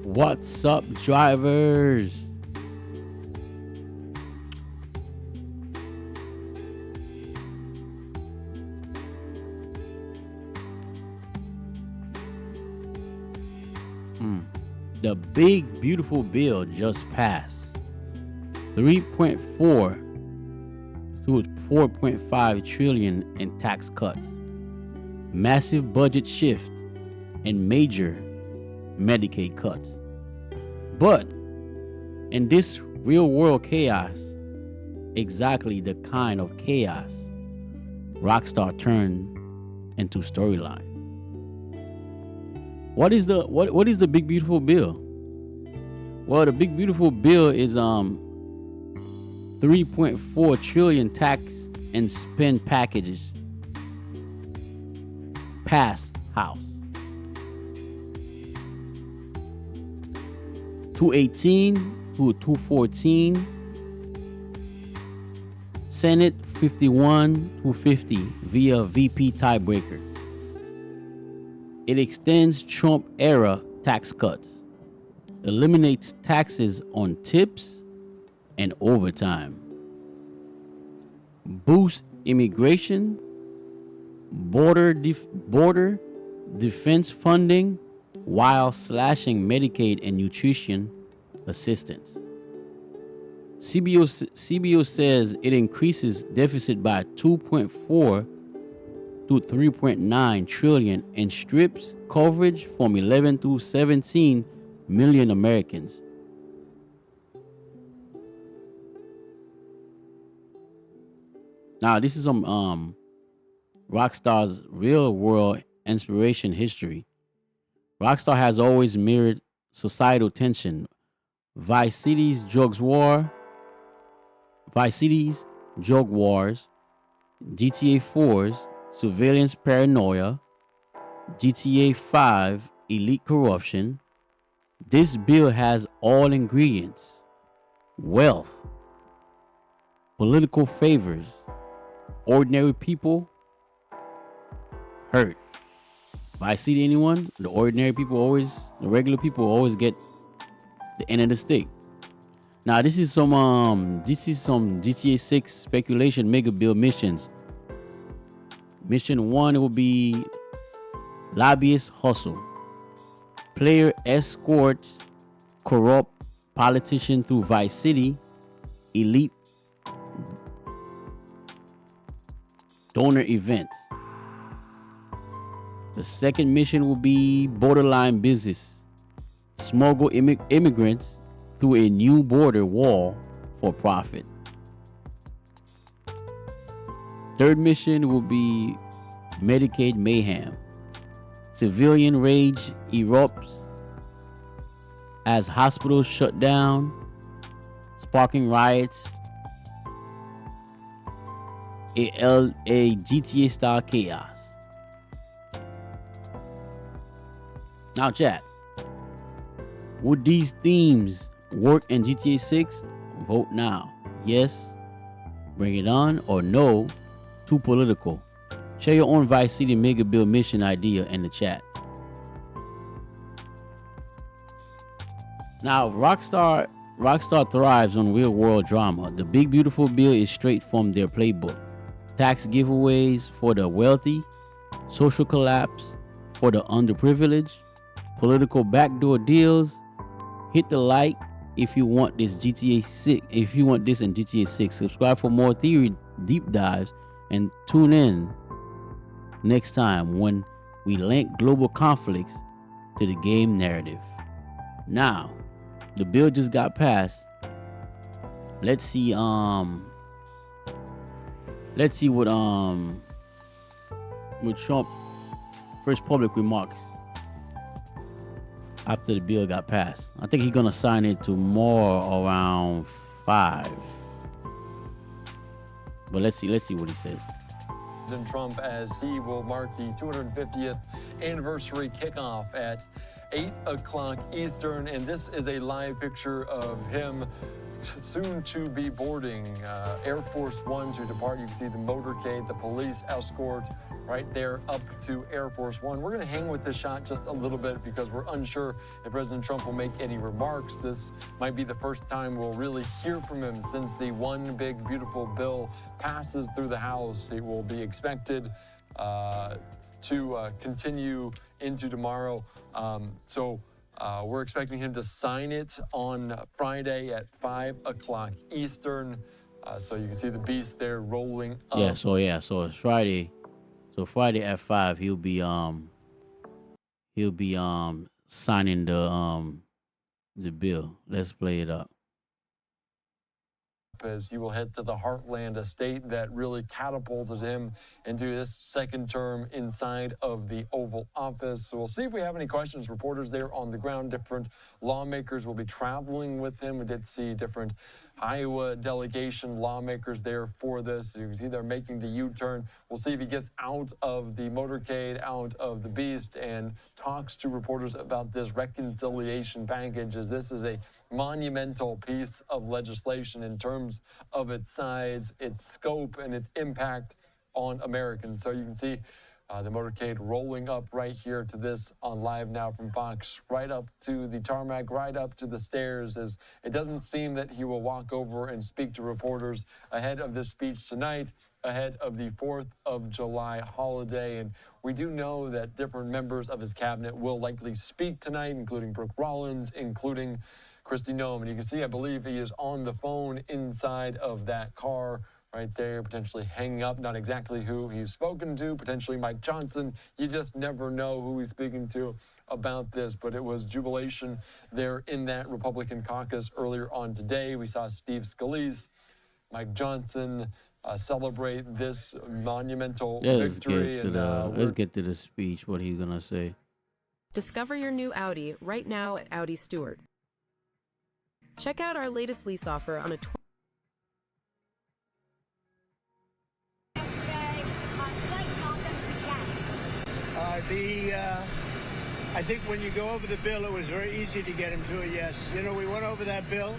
What's up, drivers? The big beautiful bill just passed. 3.4 to 4.5 trillion in tax cuts. Massive budget shift and major Medicaid cuts. But in this real world chaos, exactly the kind of chaos Rockstar turned into storyline. What is the big beautiful bill? Well, the big beautiful bill is 3.4 trillion tax and spend packages pass House. 218 to 214. Senate 51 to 50 via VP tiebreaker. It extends Trump era tax cuts, eliminates taxes on tips and overtime, boosts immigration, border defense funding while slashing Medicaid and nutrition assistance. CBO says it increases deficit by 2.4 to 3.9 trillion and strips coverage from 11 to 17 million Americans. Now, this is some Rockstar's real world inspiration history. Rockstar has always mirrored societal tension. Vice City's drug wars, GTA 4's surveillance paranoia, GTA 5 elite corruption. This bill has all ingredients: wealth, political favors, ordinary people hurt. Vice City, anyone? The regular people always get the end of the stick. Now, this is some GTA 6 speculation Megabill missions. Mission 1 will be lobbyist hustle. Player escorts corrupt politician through Vice City. Elite donor events. The second mission will be borderline business. Smuggle immigrants through a new border wall for profit. Third mission will be Medicaid mayhem. Civilian rage erupts as hospitals shut down, sparking riots. A GTA style chaos. Now, chat. Would these themes work in GTA 6? Vote now. Yes, bring it on, or no, too political. Share your own Vice City Megabill mission idea in the chat. Now, Rockstar thrives on real world drama. The big beautiful bill is straight from their playbook. Tax giveaways for the wealthy, social collapse for the underprivileged, political backdoor deals. Hit the like if you want this GTA 6. If you want this in GTA 6, subscribe for more theory deep dives and tune in next time when we link global conflicts to the game narrative. Now, the bill just got passed. Let's see what Trump first public remarks after the bill got passed. I think he's gonna sign it tomorrow around 5. But let's see what he says. President Trump, as he will mark the 250th anniversary kickoff at 8 o'clock Eastern, and this is a live picture of him soon to be boarding Air Force One to depart. You can see the motorcade, the police escort right there up to Air Force One. We're going to hang with this shot just a little bit because we're unsure if President Trump will make any remarks. This might be the first time we'll really hear from him since the one big beautiful bill passes through the House. It will be expected to continue into tomorrow. We're expecting him to sign it on Friday at 5 o'clock Eastern. So you can see the beast there rolling up. So it's Friday. So Friday at 5, he'll be signing the bill. Let's play it up. As he will head to the Heartland, a state that really catapulted him into his second term inside of the Oval Office. So we'll see if we have any questions. Reporters there on the ground, different lawmakers will be traveling with him. We did see different Iowa delegation lawmakers there for this. You can see they're making the U-turn. We'll see if he gets out of the motorcade, out of the beast, and talks to reporters about this reconciliation package, as this is a monumental piece of legislation in terms of its size, its scope, and its impact on Americans. So you can see the motorcade rolling up right here to this on Live Now from Fox, right up to the tarmac, right up to the stairs, as it doesn't seem that he will walk over and speak to reporters ahead of this speech tonight, ahead of the 4th of July holiday. And we do know that different members of his cabinet will likely speak tonight, including Brooke Rollins, including Kristi Noem. And you can see, I believe he is on the phone inside of that car right there, potentially hanging up. Not exactly who he's spoken to, potentially Mike Johnson. You just never know who he's speaking to about this, but it was jubilation there in that Republican caucus earlier on today. We saw Steve Scalise, Mike Johnson celebrate this monumental victory. Let's get to the speech, what he's going to say. Discover your new Audi right now at Audi Stewart. Check out our latest lease offer on a I think when you go over the bill, it was very easy to get him to a yes. You know, we went over that bill,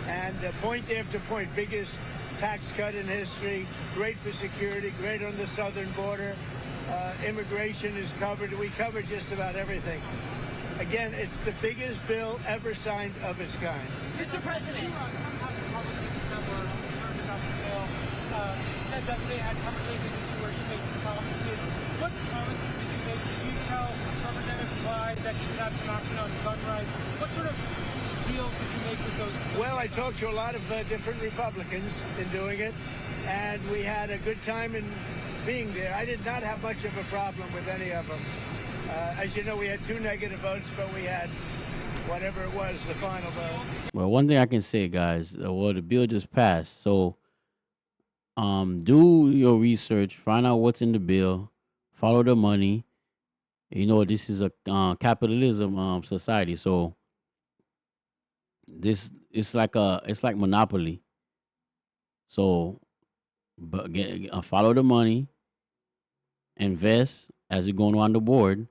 and point after point, biggest tax cut in history, great for security, great on the southern border, immigration is covered. We covered just about everything. Again, it's the biggest bill ever signed of its kind. Mr. President. Said that they had conversations where you made promises. What promises did you make? Did you tell Representative Clyde that you have an option on gun rights? What sort of deals did you make with those? Well, I talked to a lot of different Republicans in doing it, and we had a good time in being there. I did not have much of a problem with any of them. As you know, we had 2 negative votes, but we had whatever it was, the final vote. Well, one thing I can say, guys, the bill just passed. So do your research, find out what's in the bill, follow the money. You know, this is a capitalism society. So it's like monopoly. So but follow the money, invest as you're going around the board,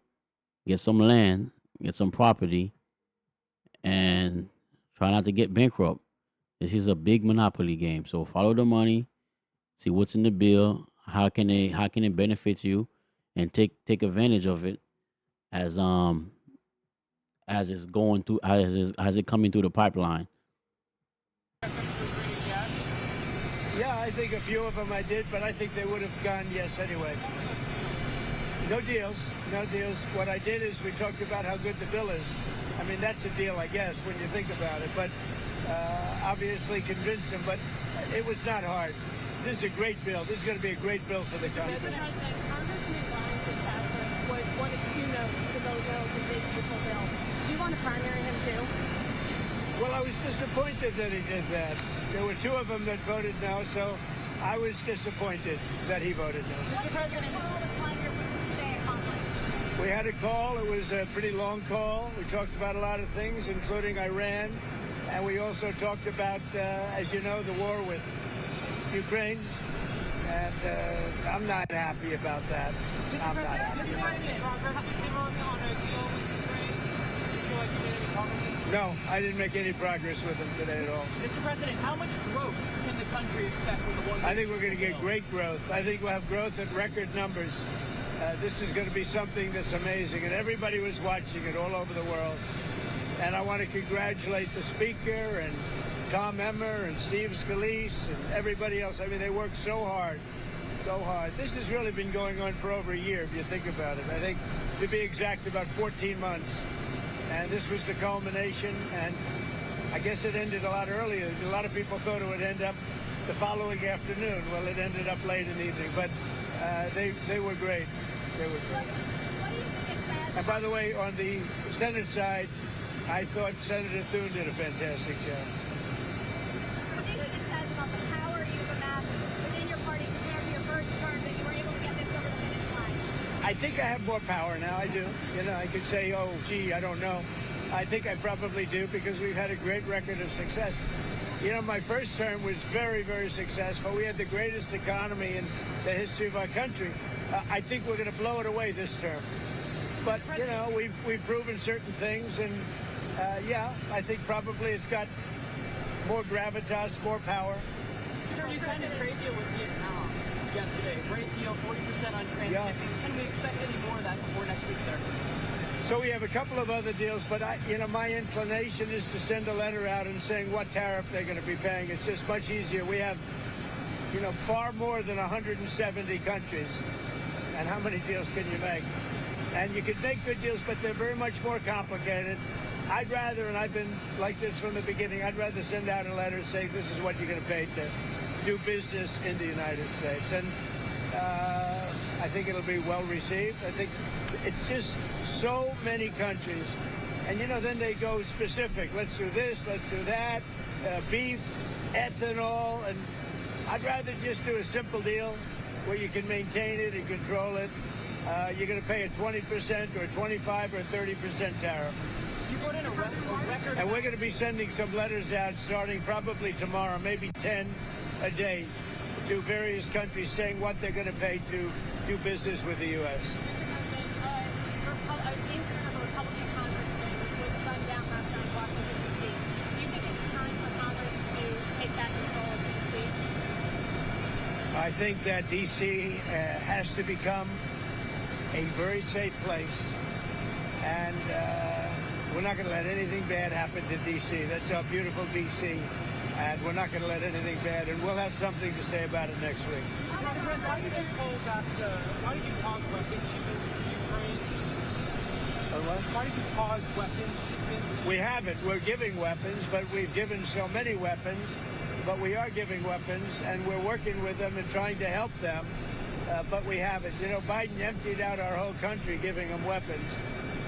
get some land, get some property, and try not to get bankrupt. This is a big monopoly game. So follow the money, see what's in the bill, how can it benefit you, and take advantage of it as it's going through, as it coming through the pipeline. Yeah, I think a few of them I did, but I think they would have gone yes anyway. No deals. What I did is we talked about how good the bill is. I mean, that's a deal, I guess, when you think about it. But obviously convinced them, but it was not hard. This is a great bill. This is going to be a great bill for the country. Congressman Ryan Fitzpatrick was one of 2 no's to vote no for this beautiful bill. Do you want to primary him too? Well, I was disappointed that he did that. There were 2 of them that voted no, so I was disappointed that he voted no. Mr. President, we had a call. It was a pretty long call. We talked about a lot of things, including Iran. And we also talked about, as you know, the war with Ukraine. And I'm not happy about that. I'm not happy about that. No, I didn't make any progress with them today at all. Mr. President, how much growth can the country expect with the one? I think we're going to get great growth. I think we'll have growth at record numbers. This is going to be something that's amazing, and everybody was watching it all over the world. And I want to congratulate the Speaker and Tom Emmer and Steve Scalise and everybody else. I mean, they worked so hard, so hard. This has really been going on for over a year, if you think about it. I think, to be exact, about 14 months. And this was the culmination, and I guess it ended a lot earlier. A lot of people thought it would end up the following afternoon. Well, it ended up late in the evening, but they were great. They were great. And by the way, on the Senate side, I thought Senator Thune did a fantastic job. What do you think it says about the power you've amassed within your party compared to your first term that you were able to get this over the finish line? I think I have more power now. I do. You know, I could say, oh, gee, I don't know. I think I probably do because we've had a great record of success. You know, my first term was very, very successful. We had the greatest economy in the history of our country. I think we're going to blow it away this term. But, you know, we've proven certain things, and, yeah, I think probably it's got more gravitas, more power. Sir, you signed a trade deal with Vietnam yesterday. Great deal, 40% on transshipping. Yeah. Can we expect any more of that before next week, sir? So we have a couple of other deals, but you know, my inclination is to send a letter out and saying what tariff they're going to be paying. It's just much easier. We have, you know, far more than 170 countries. And how many deals can you make? And you can make good deals, but they're very much more complicated. I'd rather, and I've been like this from the beginning, I'd rather send out a letter saying this is what you're going to pay to do business in the United States. And I think it'll be well received. I think it's just so many countries. And, you know, then they go specific. Let's do this, let's do that, beef, ethanol. And I'd rather just do a simple deal where you can maintain it and control it. You're going to pay a 20% or 25 or 30% tariff. You put in a record. And we're going to be sending some letters out starting probably tomorrow, maybe 10 a day, to various countries saying what they're going to pay to do business with the U.S. I think that D.C. has to become a very safe place, and we're not going to let anything bad happen to D.C. That's our beautiful D.C., and we're not going to let anything bad, and we'll have something to say about it next week. Why did you pause weapons shipments to Ukraine? Why did you pause weapons shipments? We haven't. We're giving weapons, but we've given so many weapons. But we are giving weapons, and we're working with them and trying to help them. But we haven't. You know, Biden emptied out our whole country giving them weapons,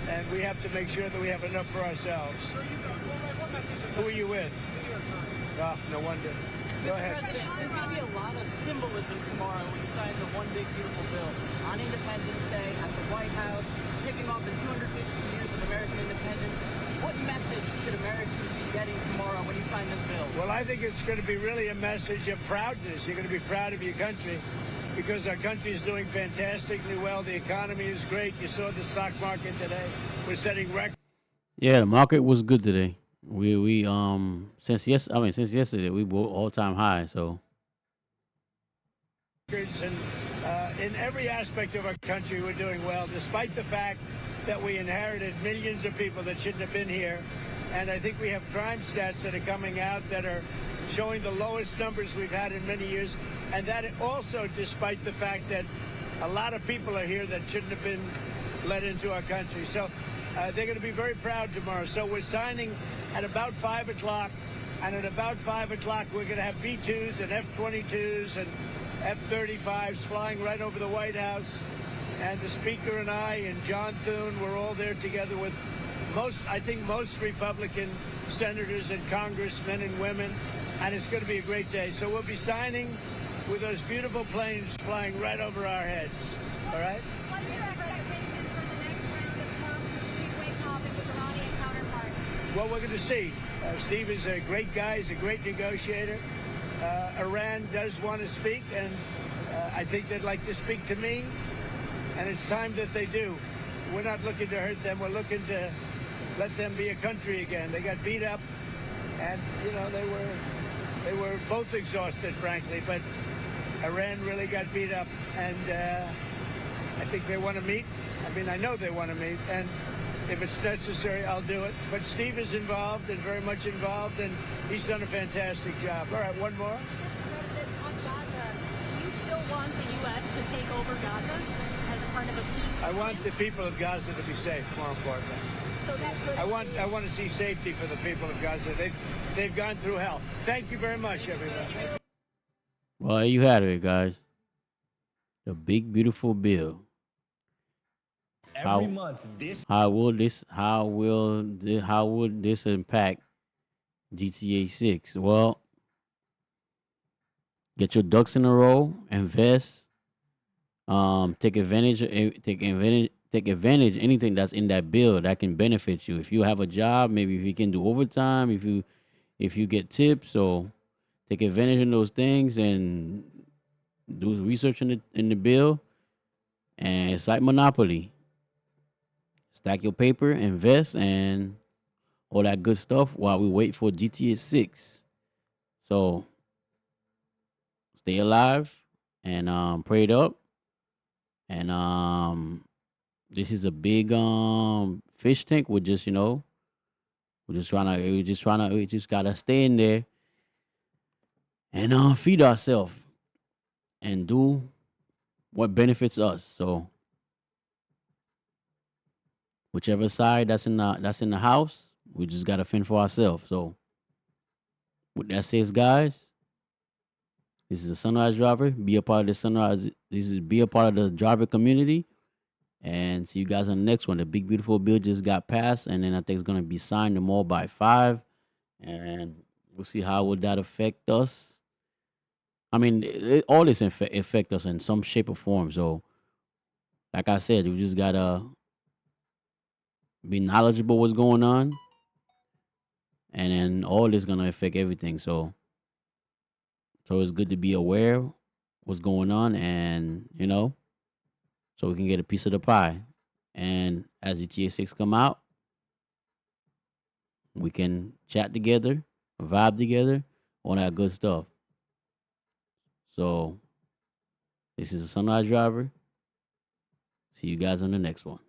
and we have to make sure that we have enough for ourselves. Who are you with? Oh, no wonder. Go ahead. President, there's going to be a lot of symbolism tomorrow when you sign the One Big Beautiful Bill on Independence Day at the White House, kicking off the 250 years of American independence. What message should Americans be getting tomorrow when you sign this bill? Well, I think it's going to be really a message of proudness. You're going to be proud of your country because our country is doing fantastically well. The economy is great. You saw the stock market today. We're setting records. Yeah, the market was good today. We since yesterday we broke all-time high. So And in every aspect of our country, we're doing well, despite the fact that we inherited millions of people that shouldn't have been here. And I think we have crime stats that are coming out that are showing the lowest numbers we've had in many years. And that also despite the fact that a lot of people are here that shouldn't have been let into our country. So they're going to be very proud tomorrow. So we're signing at about 5 o'clock. And at about 5 o'clock, we're going to have B-2s and F-22s and F-35s flying right over the White House. And the Speaker and I and John Thune, we're all there together with most Republican senators and congressmen and women. And it's going to be a great day. So we'll be signing with those beautiful planes flying right over our heads. All right? What are your expectations for the next round of talks between Waycroft and his Iranian counterpart? Well, we're going to see. Steve is a great guy. He's a great negotiator. Iran does want to speak, and I think they'd like to speak to me. And it's time that they do. We're not looking to hurt them. We're looking to let them be a country again. They got beat up, and they were both exhausted, frankly. But Iran really got beat up, and I think they want to meet. I mean, I know they want to meet, and if it's necessary, I'll do it. But Steve is involved and very much involved, and he's done a fantastic job. All right, one more. On Gaza, do you still want the U.S. to take over Gaza as a part of a peace? I want the people of Gaza to be safe, more importantly. So that could I want to see safety for the people of Gaza. They've gone through hell. Thank you very much, everyone. Well, there you had it, guys. The big beautiful bill. Every month, this How would this impact GTA 6? Well, get your ducks in a row, invest, take advantage anything that's in that bill that can benefit you. If you have a job, maybe if you can do overtime, if you get tips, so take advantage of those things and do research in the bill. And it's like Monopoly. Stack your paper, invest, and all that good stuff while we wait for GTA 6. So stay alive and pray it up. And this is a big fish tank. We just gotta stay in there and feed ourselves and do what benefits us. So whichever side that's in the house, we just gotta fend for ourselves. So with that says, guys, this is a Sunrise Driver. Be a part of the Sunrise. Be a part of the driver community. And see you guys on the next one. The big beautiful bill just got passed, and then I think it's gonna be signed tomorrow by 5. And we'll see how would that affect us. I mean, all this affect us in some shape or form. So, like I said, we just gotta be knowledgeable what's going on, and then all this gonna affect everything. So it's good to be aware what's going on, and so we can get a piece of the pie. And as GTA 6 come out, we can chat together, vibe together, all that good stuff. So this is a Sunrise Driver. See you guys on the next one.